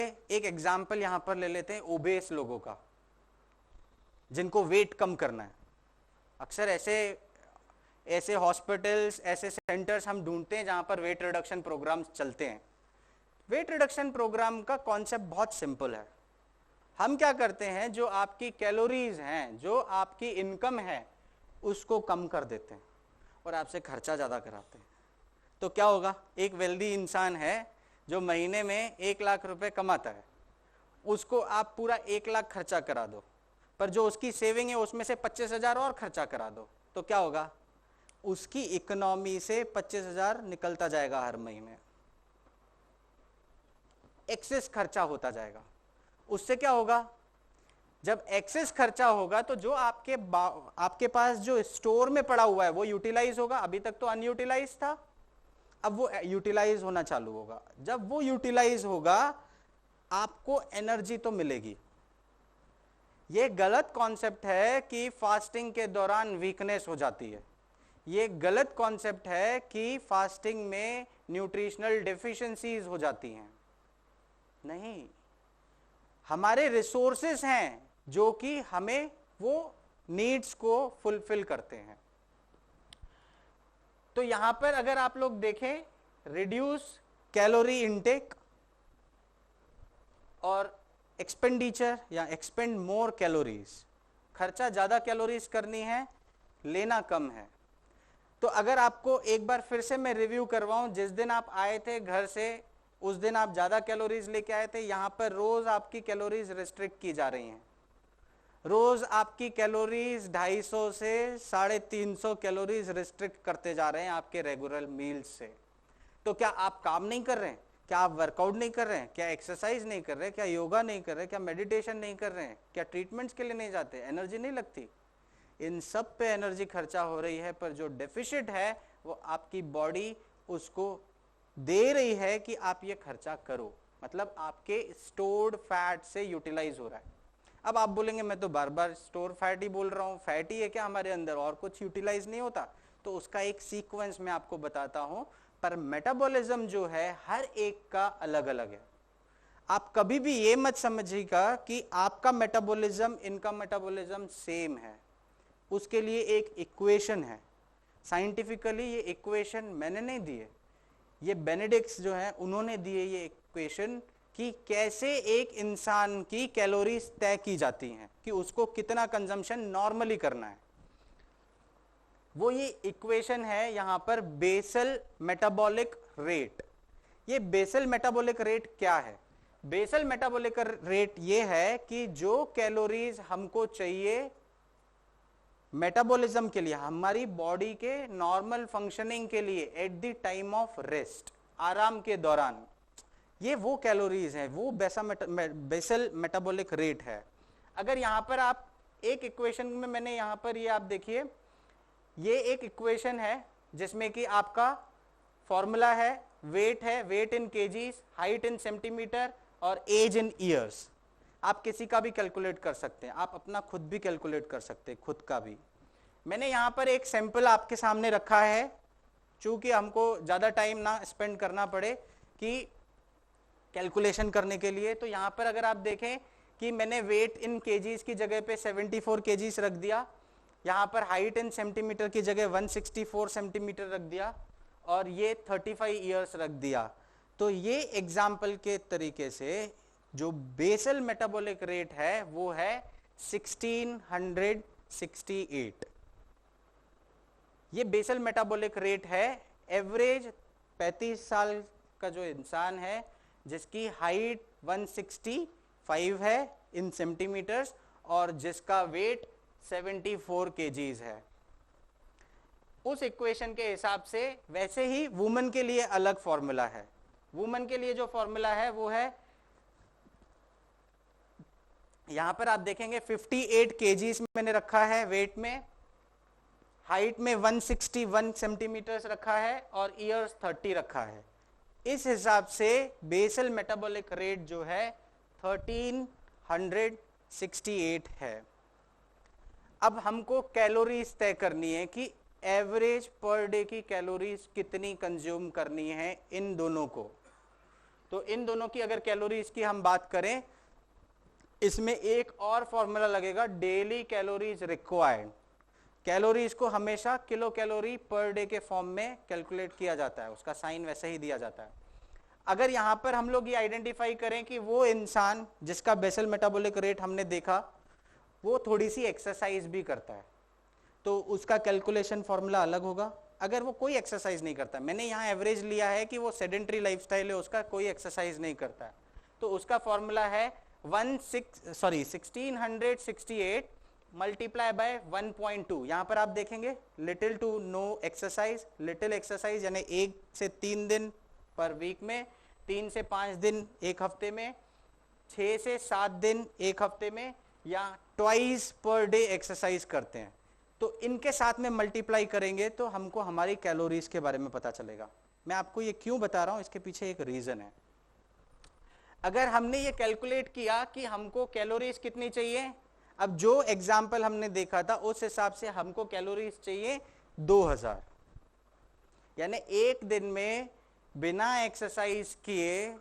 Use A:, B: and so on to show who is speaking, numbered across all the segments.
A: एक एग्जाम्पल यहां पर ले लेते हैं ओबेस लोगों का, जिनको वेट कम करना है। अक्सर ऐसे ऐसे हॉस्पिटल्स, ऐसे सेंटर्स हम ढूंढते हैं जहां पर वेट रिडक्शन प्रोग्राम्स चलते हैं। वेट रिडक्शन प्रोग्राम का कॉन्सेप्ट बहुत सिंपल है। हम क्या करते हैं, जो आपकी कैलोरीज हैं, जो आपकी इनकम है, उसको कम कर देते हैं और आपसे खर्चा ज़्यादा कराते हैं। तो क्या होगा, एक वेल्दी इंसान है जो महीने में 1 लाख रुपए कमाता है, उसको आप पूरा 1 लाख खर्चा करा दो, पर जो उसकी सेविंग है उसमें से 25,000 और खर्चा करा दो, तो क्या होगा, उसकी इकोनॉमी से 25,000 निकलता जाएगा हर महीने, एक्सेस खर्चा होता जाएगा। उससे क्या होगा, जब एक्सेस खर्चा होगा तो जो आपके पास जो स्टोर में पड़ा हुआ है वो यूटिलाइज होगा। अभी तक तो अनयूटिलाइज था, अब वो यूटिलाइज होना चालू होगा। जब वो यूटिलाइज होगा आपको एनर्जी तो मिलेगी। ये गलत कॉन्सेप्ट है कि फास्टिंग के दौरान वीकनेस हो जाती है। ये गलत कॉन्सेप्ट है कि फास्टिंग में न्यूट्रिशनल डेफिशिएंसीज हो जाती हैं। नहीं, हमारे रिसोर्सेस हैं जो कि हमें वो नीड्स को फुलफिल करते हैं। तो यहां पर अगर आप लोग देखें, रिड्यूस कैलोरी इनटेक और एक्सपेंडिचर या एक्सपेंड मोर कैलोरीज, खर्चा ज्यादा कैलोरीज करनी है, लेना कम है। तो अगर आपको एक बार फिर से मैं रिव्यू करवाऊं, जिस दिन आप आए थे घर से उस दिन आप ज्यादा कैलोरीज लेके आए थे। यहां पर रोज आपकी कैलोरीज रिस्ट्रिक्ट की जा रही हैं। रोज आपकी कैलोरीज 250 से 350 कैलोरीज रिस्ट्रिक्ट करते जा रहे हैं आपके रेगुलर मील्स से। तो क्या आप काम नहीं कर रहे हैं? क्या आप वर्कआउट नहीं कर रहे हैं? क्या एक्सरसाइज नहीं कर रहे हैं? क्या योगा नहीं कर रहे हैं? क्या मेडिटेशन नहीं कर रहे हैं? क्या ट्रीटमेंट्स के लिए नहीं जाते? एनर्जी नहीं लगती? इन सब पे एनर्जी खर्चा हो रही है, पर जो डेफिसिट है वो आपकी बॉडी उसको दे रही है कि आप ये खर्चा करो, मतलब आपके स्टोर्ड फैट से यूटिलाइज हो रहा है। अब आप बोलेंगे मैं तो बार बार स्टोर फैट ही बोल रहा हूँ, फैट ही है क्या हमारे अंदर, और कुछ यूटिलाइज नहीं होता? तो उसका एक सीक्वेंस मैं आपको बताता हूं, पर मेटाबॉलिज्म जो है हर एक का अलग अलग है। आप कभी भी ये मत समझिएगा कि आपका मेटाबॉलिज्म इनका मेटाबॉलिज्म सेम है। उसके लिए एक इक्वेशन है, साइंटिफिकली ये इक्वेशन मैंने नहीं दी है, ये बेनेडिक्ट्स जो है उन्होंने दिए ये इक्वेशन कि कैसे एक इंसान की कैलोरीज तय की जाती हैं, कि उसको कितना कंजम्पशन नॉर्मली करना है। वो ये इक्वेशन है यहां पर बेसल मेटाबॉलिक रेट। ये बेसल मेटाबॉलिक रेट क्या है? बेसल मेटाबॉलिक रेट ये है कि जो कैलोरीज हमको चाहिए मेटाबॉलिज्म के लिए, हमारी बॉडी के नॉर्मल फंक्शनिंग के लिए, at the time of rest, आराम के दौरान, ये वो कैलोरीज हैं, वो बेसल मेटाबॉलिक रेट है। अगर यहां पर आप एक इक्वेशन में, मैंने यहां पर ये आप देखिए, ये एक इक्वेशन है जिसमें कि आपका फॉर्मूला है, वेट है, weight in kgs, height in centimetre और एज इन ईयर्स। आप किसी का भी कैलकुलेट कर सकते हैं, आप अपना खुद भी कैलकुलेट कर सकते हैं, खुद का भी। मैंने यहां पर एक सैंपल आपके सामने रखा है, चूंकि हमको ज्यादा टाइम ना स्पेंड करना पड़े कि कैलकुलेशन करने के लिए। तो यहां पर अगर आप देखें कि मैंने वेट इन केजीज की जगह पे 74 केजीज रख दिया, यहां पर हाइट इन सेंटीमीटर की जगह 164 सेंटीमीटर रख दिया, और ये 35 ईयर्स रख दिया। तो ये एग्जाम्पल के तरीके से जो बेसल मेटाबॉलिक रेट है वो है 1668। ये बेसल मेटाबॉलिक रेट है। एवरेज 35 साल का जो इंसान है जिसकी हाइट 165 है इन सेंटीमीटर्स और जिसका वेट 74 केजीज है, उस इक्वेशन के हिसाब से, वैसे ही वुमेन के लिए अलग फॉर्मूला है। वुमेन के लिए जो फॉर्मूला है वो है, यहां पर आप देखेंगे 58 केजीज मैंने रखा है वेट में, हाइट में 161 सेंटीमीटर्स रखा है और ईयर्स 30 रखा है। इस हिसाब से बेसल मेटाबॉलिक रेट जो है 1368 है। अब हमको कैलोरीज तय करनी है कि एवरेज पर डे की कैलोरीज कितनी कंज्यूम करनी है इन दोनों को। तो इन दोनों की अगर कैलोरीज की हम बात करें, इसमें एक और फॉर्मूला लगेगा, डेली कैलोरीज रिक्वायर्ड। कैलोरीज को हमेशा किलो कैलोरी पर डे के फॉर्म में कैलकुलेट किया जाता है, उसका साइन वैसे ही दिया जाता है। अगर यहां पर हम लोग ये आइडेंटिफाई करें कि वो इंसान जिसका बेसल मेटाबॉलिक रेट हमने देखा वो थोड़ी सी एक्सरसाइज भी करता है, तो उसका कैलकुलेशन फॉर्मूला अलग होगा। अगर वो कोई एक्सरसाइज नहीं करता, मैंने यहाँ एवरेज लिया है कि वो सेडेंट्री लाइफस्टाइल है, उसका कोई एक्सरसाइज नहीं करता है, तो उसका फॉर्मूला है 1668 मल्टीप्लाई बाय 1.2। यहां पर आप देखेंगे little to no exercise, little exercise यानी 1 से 3 दिन पर वीक में, 3 से 5 दिन एक हफ्ते में, 6 से 7 दिन एक हफ्ते में, या ट्वाइस पर डे एक्सरसाइज करते हैं, तो इनके साथ में मल्टीप्लाई करेंगे तो हमको हमारी कैलोरीज के बारे में पता चलेगा। मैं आपको ये क्यों बता रहा हूं, इसके पीछे एक रीजन है। अगर हमने ये कैलकुलेट किया कि हमको कैलोरीज कितनी चाहिए, अब जो एग्जाम्पल हमने देखा था उस हिसाब से हमको कैलोरीज चाहिए 2000, यानी एक दिन में बिना एक्सरसाइज किए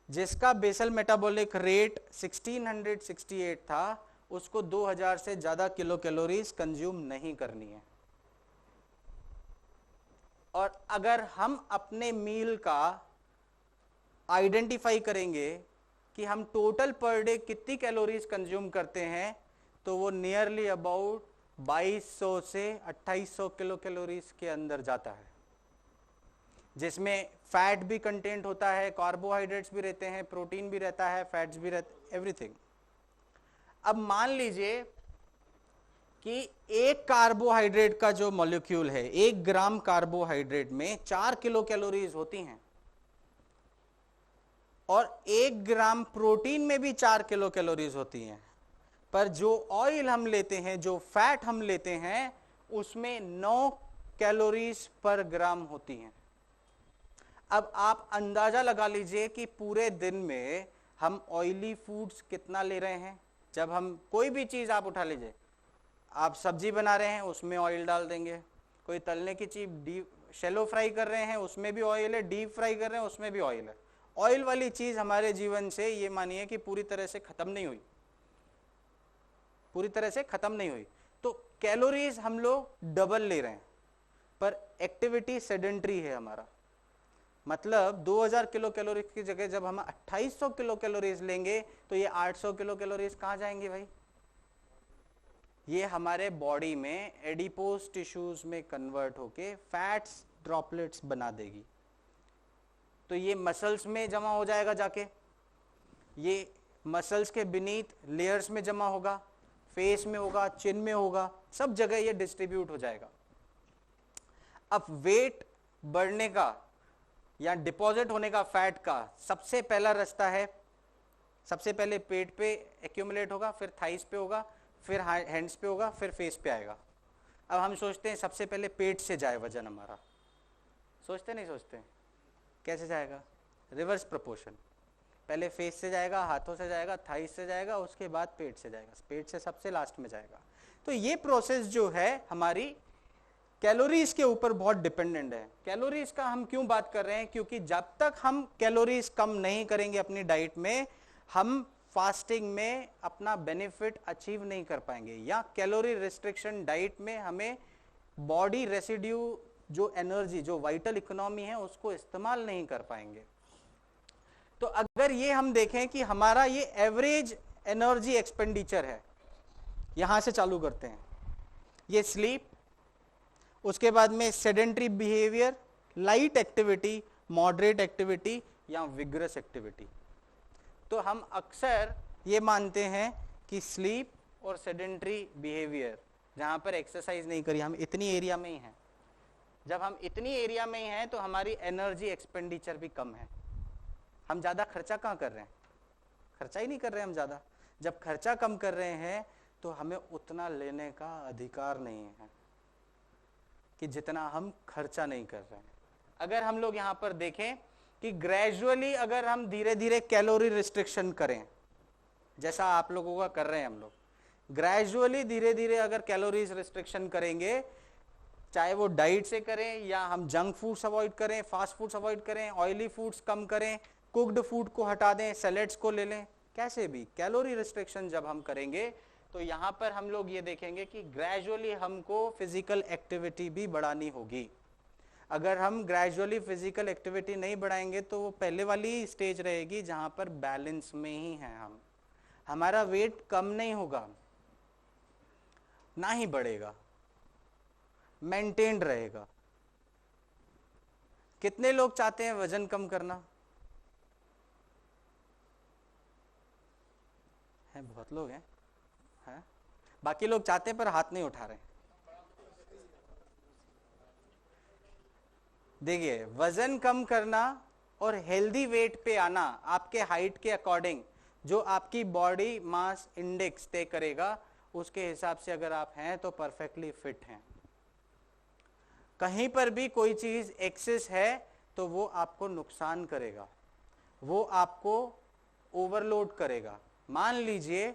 A: जिसका बेसल मेटाबॉलिक रेट 1668 था, उसको 2000 से ज्यादा किलो कैलोरीज कंज्यूम नहीं करनी है। और अगर हम अपने मील का आइडेंटिफाई करेंगे कि हम टोटल पर डे कितनी कैलोरीज कंज्यूम करते हैं, तो वो नियरली अबाउट 2200 से 2800 किलो कैलोरीज के अंदर जाता है, जिसमें फैट भी कंटेंट होता है, कार्बोहाइड्रेट्स भी रहते हैं, प्रोटीन भी रहता है, फैट्स भी रहते, एवरीथिंग। अब मान लीजिए कि एक कार्बोहाइड्रेट का जो मॉलिक्यूल है, 1 ग्राम कार्बोहाइड्रेट में 4 किलो कैलोरीज होती हैं, और 1 ग्राम प्रोटीन में भी 4 किलो कैलोरीज होती हैं, पर जो ऑयल हम लेते हैं, जो फैट हम लेते हैं, उसमें 9 कैलोरीज पर ग्राम होती हैं। अब आप अंदाजा लगा लीजिए कि पूरे दिन में हम ऑयली फूड्स कितना ले रहे हैं। जब हम कोई भी चीज आप उठा लीजिए, आप सब्जी बना रहे हैं उसमें ऑयल डाल देंगे, कोई तलने की चीज डीप शैलो फ्राई कर रहे हैं उसमें भी ऑयल है, डीप फ्राई कर रहे हैं उसमें भी ऑयल है। ऑयल वाली चीज हमारे जीवन से ये मानिए कि पूरी तरह से खत्म नहीं हुई, पूरी तरह से खत्म नहीं हुई। तो कैलोरीज हम लोग डबल ले रहे हैं, पर एक्टिविटी सेडेंट्री है हमारा। मतलब 2000 किलो कैलोरीज की जगह जब हम 2800 किलो कैलोरीज लेंगे, तो ये 800 किलो कैलोरीज कहां जाएंगे भाई? ये हमारे बॉडी में एडिपोज टिश्यूज में कन्वर्ट होके फैट्स ड्रॉपलेट्स बना देगी, तो ये मसल्स में जमा हो जाएगा, जाके ये मसल्स के बीनीथ लेयर्स में जमा होगा, फेस में होगा, चिन में होगा, सब जगह ये डिस्ट्रीब्यूट हो जाएगा। अब वेट बढ़ने का या डिपॉजिट होने का फैट का सबसे पहला रास्ता है, सबसे पहले पेट पे एक्यूमुलेट होगा, फिर थाइस पे होगा, फिर हैंड्स पे होगा, फिर फेस पे आएगा। अब हम सोचते हैं सबसे पहले पेट से जाए वजन हमारा, सोचते नहीं सोचते? कैसे जाएगा? रिवर्स प्रोपोर्शन, पहले फेस से जाएगा, हाथों से जाएगा, थाइस से जाएगा, उसके बाद पेट से जाएगा, पेट से सबसे लास्ट में जाएगा। तो ये प्रोसेस जो है हमारी कैलोरीज के ऊपर बहुत डिपेंडेंट है। कैलोरीज का हम क्यों बात कर रहे हैं? क्योंकि जब तक हम कैलोरीज कम नहीं करेंगे अपनी डाइट में, हम फास्टिंग में अपना बेनिफिट अचीव नहीं कर पाएंगे, या कैलोरी रिस्ट्रिक्शन डाइट में हमें बॉडी रेसिड्यू जो एनर्जी, जो वाइटल इकोनॉमी है, उसको इस्तेमाल नहीं कर पाएंगे। तो अगर ये हम देखें कि हमारा ये एवरेज एनर्जी एक्सपेंडिचर है, यहां से चालू करते हैं, ये स्लीप, उसके बाद में sedentary behaviour, light activity, moderate activity या विग्रस एक्टिविटी। तो हम अक्सर ये मानते हैं कि स्लीप और सेडेंट्री बिहेवियर, जहां पर एक्सरसाइज नहीं करी, हम इतनी एरिया में ही हैं। जब हम इतनी एरिया में ही हैं तो हमारी एनर्जी एक्सपेंडिचर भी कम है। हम ज्यादा खर्चा कहाँ कर रहे हैं? खर्चा ही नहीं कर रहे हम ज्यादा। जब खर्चा कम कर रहे हैं तो हमें उतना लेने का अधिकार नहीं है कि जितना हम खर्चा नहीं कर रहे हैं। अगर हम लोग यहाँ पर देखें कि ग्रेजुअली अगर हम धीरे धीरे कैलोरी रिस्ट्रिक्शन करें, जैसा आप लोगों का कर रहे हैं हम लोग, ग्रेजुअली धीरे धीरे अगर कैलोरीज रिस्ट्रिक्शन करेंगे, चाहे वो डाइट से करें या हम जंक फूड्स अवॉइड करें, फास्ट फूड्स अवॉइड करें, ऑयली फूड्स कम करें, कुक्ड फूड को हटा दें, सैलेड्स को ले लें, कैसे भी कैलोरी रिस्ट्रिक्शन जब हम करेंगे तो यहां पर हम लोग ये देखेंगे कि ग्रेजुअली हमको फिजिकल एक्टिविटी भी बढ़ानी होगी। अगर हम ग्रेजुअली फिजिकल एक्टिविटी नहीं बढ़ाएंगे तो वो पहले वाली स्टेज रहेगी जहां पर बैलेंस में ही हैं हम, हमारा वेट कम नहीं होगा ना ही बढ़ेगा, मेंटेन रहेगा। कितने लोग चाहते हैं वजन कम करना? है, बहुत लोग हैं, है? बाकी लोग चाहते हैं पर हाथ नहीं उठा रहे। देखिए, वजन कम करना और हेल्दी वेट पे आना आपके हाइट के अकॉर्डिंग, जो आपकी बॉडी मास इंडेक्स तय करेगा, उसके हिसाब से अगर आप हैं तो परफेक्टली फिट हैं। कहीं पर भी कोई चीज एक्सेस है तो वो आपको नुकसान करेगा, वो आपको ओवरलोड करेगा। मान लीजिए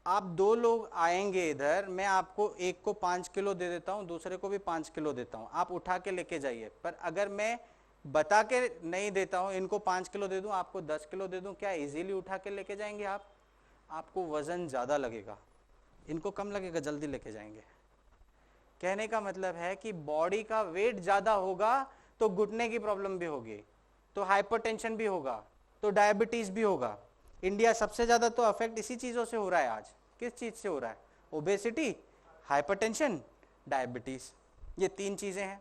A: आप 2 लोग आएंगे इधर, मैं आपको एक को 5 किलो दे देता हूं, दूसरे को भी 5 किलो देता हूं, आप उठा के लेके जाइए। पर अगर मैं बता के नहीं देता हूं, इनको 5 किलो दे दूं, आपको 10 किलो दे दूं, क्या इजीली उठा के लेके जाएंगे आप? आपको वजन ज्यादा लगेगा, इनको कम लगेगा, जल्दी लेके जाएंगे। कहने का मतलब है कि बॉडी का वेट ज्यादा होगा तो घुटने की प्रॉब्लम भी होगी, तो हाइपरटेंशन भी होगा, तो डायबिटीज भी होगा। इंडिया सबसे ज्यादा तो अफेक्ट इसी चीजों से हो रहा है आज। किस चीज से हो रहा है? Obesity, hypertension, diabetes. ये 3 चीजें हैं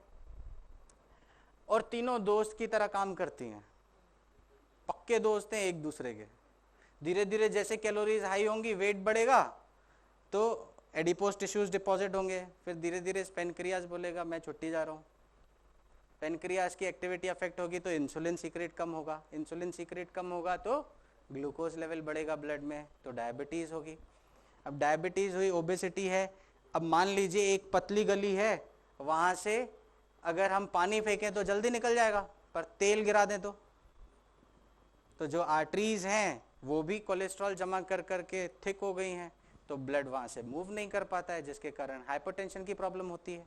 A: और तीनों दोस्त की तरह काम करती हैं, पक्के दोस्त हैं एक दूसरे के। धीरे धीरे जैसे कैलोरीज हाई होंगी, वेट बढ़ेगा तो एडिपोज टिश्यूज डिपॉजिट होंगे, फिर धीरे धीरे पेनक्रियाज बोलेगा मैं छुट्टी जा रहा हूँ। पेनक्रियाज की एक्टिविटी अफेक्ट होगी तो इंसुलिन सीक्रेट कम होगा, इंसुलिन सीक्रेट कम होगा तो ग्लूकोज लेवल बढ़ेगा ब्लड में, तो डायबिटीज होगी। अब डायबिटीज हुई, ओबेसिटी है। अब मान लीजिए एक पतली गली है, वहां से अगर हम पानी फेंकें तो जल्दी निकल जाएगा, पर तेल गिरा दें तो जो आर्टरीज हैं वो भी कोलेस्ट्रॉल जमा कर करके थिक हो गई हैं, तो ब्लड वहां से मूव नहीं कर पाता है, जिसके कारण हाइपरटेंशन की प्रॉब्लम होती है।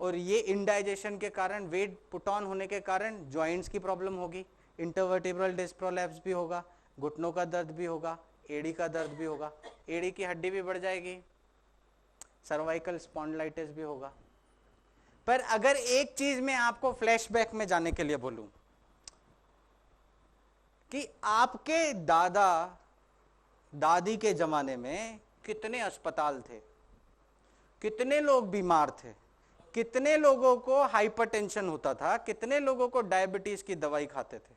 A: और ये इंडाइजेशन के कारण, वेट पुट ऑन होने के कारण जॉइंट्स की प्रॉब्लम होगी, इंटरवर्टिब्रल डिस्क प्रोलैप्स भी होगा, घुटनों का दर्द भी होगा, एड़ी का दर्द भी होगा, एड़ी की हड्डी भी बढ़ जाएगी, सर्वाइकल स्पॉन्डिलाइटिस भी होगा। पर अगर एक चीज में आपको फ्लैशबैक में जाने के लिए बोलूं कि आपके दादा दादी के जमाने में कितने अस्पताल थे, कितने लोग बीमार थे, कितने लोगों को हाइपरटेंशन होता था, कितने लोगों को डायबिटीज की दवाई खाते थे,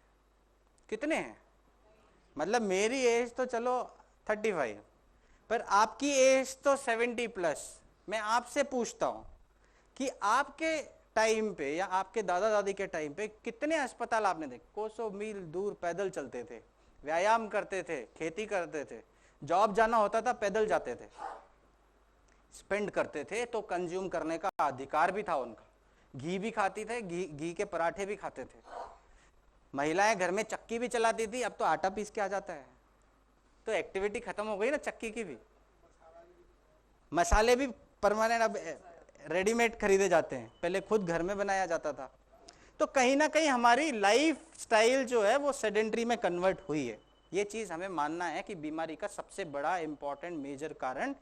A: कितने हैं? मतलब मेरी एज तो चलो 35, पर आपकी एज तो 70+। मैं आपसे पूछता हूं कि आपके टाइम पे या आपके दादा दादी के टाइम पे कितने अस्पताल आपने देखे? कोसों मील दूर पैदल चलते थे, व्यायाम करते थे, खेती करते थे, जॉब जाना होता था पैदल जाते थे, स्पेंड करते थे, तो कंज्यूम करने का अधिकार भी था उनका। घी भी खाती थे, घी के पराठे भी खाते थे। महिलाएं घर में चक्की भी चलाती थी, अब तो आटा पीस के आ जाता है, तो एक्टिविटी खत्म हो गई ना चक्की की भी। मसाले भी परमानेंट अब रेडीमेड खरीदे जाते हैं, पहले खुद घर में बनाया जाता था। तो कहीं ना कहीं हमारी लाइफ स्टाइल जो है वो सेडेंट्री में कन्वर्ट हुई है। ये चीज हमें मानना है कि बीमारी का सबसे बड़ा इंपॉर्टेंट मेजर कारण